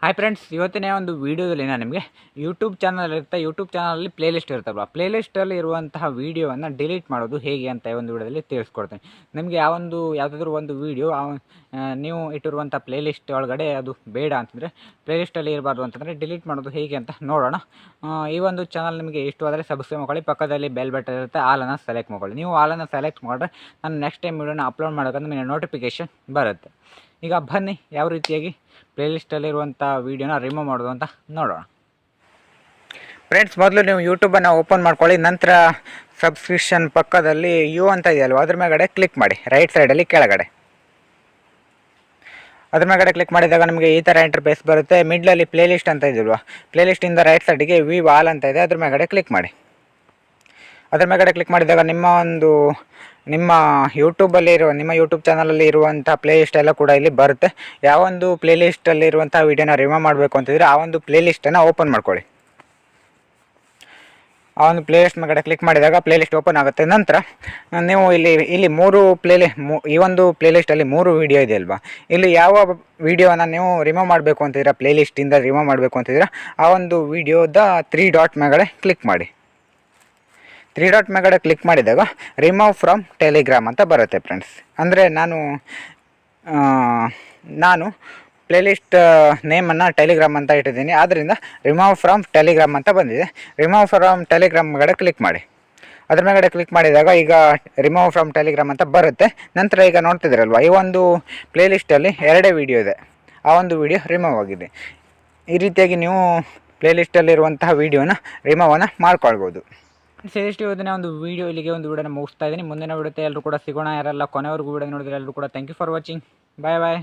Hi friends, ಇವತ್ತಿನ ಒಂದು ವೀಡಿಯೋದಲ್ಲಿ ನಾನು ನಿಮಗೆ ಯೂಟ್ಯೂಬ್ ಚಾನಲ್ ಇರುತ್ತೆ. ಯೂಟ್ಯೂಬ್ ಚಾನಲಲ್ಲಿ ಪ್ಲೇಲಿಸ್ಟ್ ಇರ್ತಲ್ವ, ಪ್ಲೇಲಿಸ್ಟಲ್ಲಿ ಇರುವಂತಹ ವೀಡಿಯೋವನ್ನು ಡಿಲೀಟ್ ಮಾಡೋದು ಹೇಗೆ ಅಂತ ಒಂದು ವಿಡಿಯೋದಲ್ಲಿ ತಿಳಿಸ್ಕೊಡ್ತೀನಿ. ನಿಮಗೆ ಯಾವುದಾದ್ರೂ ಒಂದು ವೀಡಿಯೋ ನೀವು ಇಟ್ಟಿರುವಂಥ ಪ್ಲೇಲಿಸ್ಟ್ ಒಳಗಡೆ ಅದು ಬೇಡ ಅಂತಂದರೆ, ಪ್ಲೇಲಿಸ್ಟಲ್ಲಿ ಇರಬಾರ್ದು ಅಂತಂದರೆ ಡಿಲೀಟ್ ಮಾಡೋದು ಹೇಗೆ ಅಂತ ನೋಡೋಣ. ಈ ಒಂದು ಚಾನಲ್ ನಿಮಗೆ ಇಷ್ಟವಾದರೆ ಸಬ್ಸ್ಕ್ರೈಬ್ ಮಾಡ್ಕೊಳ್ಳಿ. ಪಕ್ಕದಲ್ಲಿ ಬೆಲ್ ಬಟನ್ ಇರುತ್ತೆ, ಆಲನ್ನು ಸೆಲೆಕ್ಟ್ ಮಾಡ್ಕೊಳ್ಳಿ. ನೀವು ಆಲನ್ನು ಸೆಲೆಕ್ಟ್ ಮಾಡಿದ್ರೆ ನಾನು ನೆಕ್ಸ್ಟ್ ಟೈಮ್ ವೀಡಿಯೋನ ಅಪ್ಲೋಡ್ ಮಾಡೋಕೆ ನಿಮಗೆ ನೋಟಿಫಿಕೇಷನ್ ಬರುತ್ತೆ. ಈಗ ಬನ್ನಿ ಯಾವ ರೀತಿಯಾಗಿ ಪ್ಲೇಲಿಸ್ಟಲ್ಲಿರುವಂಥ ವೀಡಿಯೋನ ರಿಮೂವ್ ಮಾಡೋದು ಅಂತ ನೋಡೋಣ. ಫ್ರೆಂಡ್ಸ್, ಮೊದಲು ನೀವು ಯೂಟ್ಯೂಬನ್ನು ಓಪನ್ ಮಾಡ್ಕೊಳ್ಳಿ. ನಂತರ ಸಬ್ಸ್ಕ್ರಿಪ್ಷನ್ ಪಕ್ಕದಲ್ಲಿ ಯು ಅಂತ ಇದೆಯಲ್ವ, ಅದ್ರ ಮೇಲ್ಗಡೆ ಕ್ಲಿಕ್ ಮಾಡಿ. ರೈಟ್ ಸೈಡಲ್ಲಿ ಕೆಳಗಡೆ ಅದ್ರ ಮೇಲ್ಗಡೆ ಕ್ಲಿಕ್ ಮಾಡಿದಾಗ ನಿಮಗೆ ಈ ಥರ ಇಂಟರ್ಫೇಸ್ ಬರುತ್ತೆ. ಮಿಡ್ಲಲ್ಲಿ ಪ್ಲೇಲಿಸ್ಟ್ ಅಂತ ಇದೆಯಲ್ವ, ಪ್ಲೇಲಿಸ್ಟಿಂದ ರೈಟ್ ಸೈಡಿಗೆ ವ್ಯೂ ಆಲ್ ಅಂತ ಇದೆ, ಅದ್ರ ಮೇಲ್ಗಡೆ ಕ್ಲಿಕ್ ಮಾಡಿ. ಅದ್ರ ಮೇಲ್ಗಡೆ ಕ್ಲಿಕ್ ಮಾಡಿದಾಗ ನಿಮ್ಮ ಯೂಟ್ಯೂಬ್ ಚಾನಲಲ್ಲಿ ಇರುವಂಥ ಪ್ಲೇಲಿಸ್ಟ್ ಎಲ್ಲ ಕೂಡ ಇಲ್ಲಿ ಬರುತ್ತೆ. ಯಾವೊಂದು ಪ್ಲೇಲಿಸ್ಟಲ್ಲಿ ಇರುವಂಥ ವೀಡಿಯೋನ ರಿಮೂವ್ ಮಾಡಬೇಕು ಅಂತಿದ್ರೆ ಆ ಒಂದು ಪ್ಲೇಲಿಸ್ಟನ್ನು ಓಪನ್ ಮಾಡ್ಕೊಳ್ಳಿ. ಆ ಒಂದು ಪ್ಲೇಲಿಸ್ಟ್ ಮೇಲ್ಗಡೆ ಕ್ಲಿಕ್ ಮಾಡಿದಾಗ ಪ್ಲೇಲಿಸ್ಟ್ ಓಪನ್ ಆಗುತ್ತೆ. ನಂತರ ನೀವು ಇಲ್ಲಿ ಈ ಒಂದು ಪ್ಲೇಲಿಸ್ಟಲ್ಲಿ 3 ವೀಡಿಯೋ ಇದೆ ಅಲ್ವಾ, ಇಲ್ಲಿ ಯಾವ ವೀಡಿಯೋನ ನೀವು ರಿಮೂವ್ ಮಾಡಬೇಕು ಅಂತಿದ್ದೀರಾ, ಪ್ಲೇಲಿಸ್ಟಿಂದ ರಿಮೂವ್ ಮಾಡಬೇಕು ಅಂತಿದ್ದೀರಾ, ಆ ಒಂದು ವೀಡಿಯೋದ 3 ಡಾಟ್ ಮೇಲ್ಗಡೆ ಕ್ಲಿಕ್ ಮಾಡಿ. 3 ಡಾಟ್ ಮೇಲ್ಗಡೆ ಕ್ಲಿಕ್ ಮಾಡಿದಾಗ ರಿಮೂವ್ ಫ್ರಮ್ ಟೆಲಿಗ್ರಾಮ್ ಅಂತ ಬರುತ್ತೆ ಫ್ರೆಂಡ್ಸ್. ಅಂದರೆ ನಾನು ಪ್ಲೇಲಿಸ್ಟ್ ನೇಮನ್ನು ಟೆಲಿಗ್ರಾಮ್ ಅಂತ ಇಟ್ಟಿದ್ದೀನಿ, ಆದ್ದರಿಂದ ರಿಮೂವ್ ಫ್ರಮ್ ಟೆಲಿಗ್ರಾಮ್ ಅಂತ ಬಂದಿದೆ. ರಿಮೂವ್ ಫ್ರಮ್ ಟೆಲಿಗ್ರಾಮ್ ಮೇಲ್ಗಡೆ ಕ್ಲಿಕ್ ಮಾಡಿ. ಅದ್ರ ಮೇಲ್ಗಡೆ ಕ್ಲಿಕ್ ಮಾಡಿದಾಗ ಈಗ ರಿಮೂವ್ ಫ್ರಮ್ ಟೆಲಿಗ್ರಾಮ್ ಅಂತ ಬರುತ್ತೆ. ನಂತರ ಈಗ ನೋಡ್ತಿದ್ದೀರಲ್ವ, ಈ ಒಂದು ಪ್ಲೇಲಿಸ್ಟಲ್ಲಿ 2 ವೀಡಿಯೋ ಇದೆ, ಆ ಒಂದು ವೀಡಿಯೋ ರಿಮೂವ್ ಆಗಿದೆ. ಈ ರೀತಿಯಾಗಿ ನೀವು ಪ್ಲೇಲಿಸ್ಟಲ್ಲಿರುವಂತಹ ವೀಡಿಯೋನ ರಿಮೂವನ್ನು ಮಾಡ್ಕೊಳ್ಬೋದು. ಇಷ್ಟು ಇವತ್ತಿನ ಒಂದು ವೀಡಿಯೋ ಇಲ್ಲಿಗೆ ಒಂದು ವೀಡಿಯೋನ ಮುಗಿಸ್ತಾ ಇದ್ದೀನಿ. ಮುಂದಿನ ವೀಡಿಯೋ ಎಲ್ಲರೂ ಕೂಡ ಸಿಗೋಣ. ಯಾರೆಲ್ಲ ಕೊನೆವರೆಗೂ ವೀಡಿಯೋ ನೋಡಿದ್ರೆ ಎಲ್ಲರೂ ಕೂಡ thank you for watching. Bye bye.